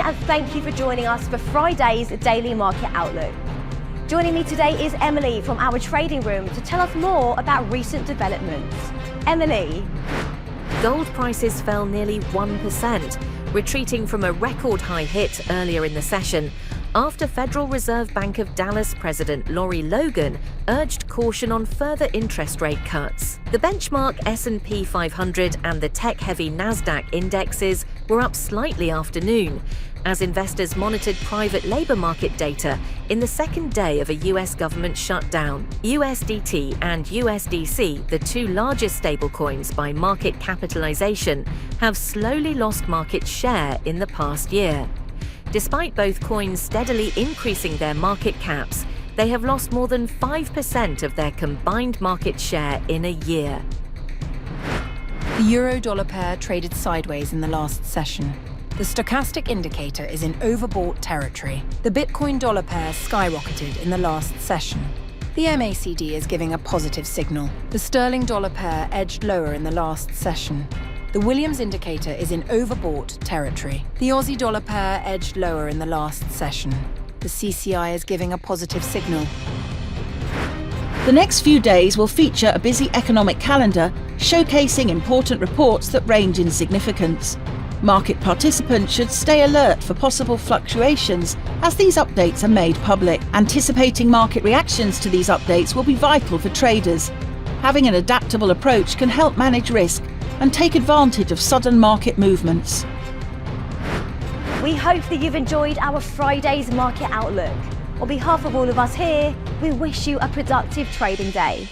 and thank you for joining us for Friday's Daily Market Outlook. Joining me today is Emily from our trading room to tell us more about recent developments. Emily. Gold prices fell nearly 1%, retreating from a record high hit earlier in the session after Federal Reserve Bank of Dallas President Lori Logan urged caution on further interest rate cuts. The benchmark S&P 500 and the tech-heavy Nasdaq indexes were up slightly afternoon, as investors monitored private labor market data in the second day of a US government shutdown. USDT and USDC, the two largest stablecoins by market capitalization, have slowly lost market share in the past year. Despite both coins steadily increasing their market caps, they have lost more than 5% of their combined market share in a year. The euro-dollar pair traded sideways in the last session. The stochastic indicator is in overbought territory. The Bitcoin-dollar pair skyrocketed in the last session. The MACD is giving a positive signal. The sterling-dollar pair edged lower in the last session. The Williams indicator is in overbought territory. The Aussie-dollar pair edged lower in the last session. The CCI is giving a positive signal. The next few days will feature a busy economic calendar showcasing important reports that range in significance. Market participants should stay alert for possible fluctuations as these updates are made public. Anticipating market reactions to these updates will be vital for traders. Having an adaptable approach can help manage risk and take advantage of sudden market movements. We hope that you've enjoyed our Friday's Market Outlook. On behalf of all of us here, we wish you a productive trading day.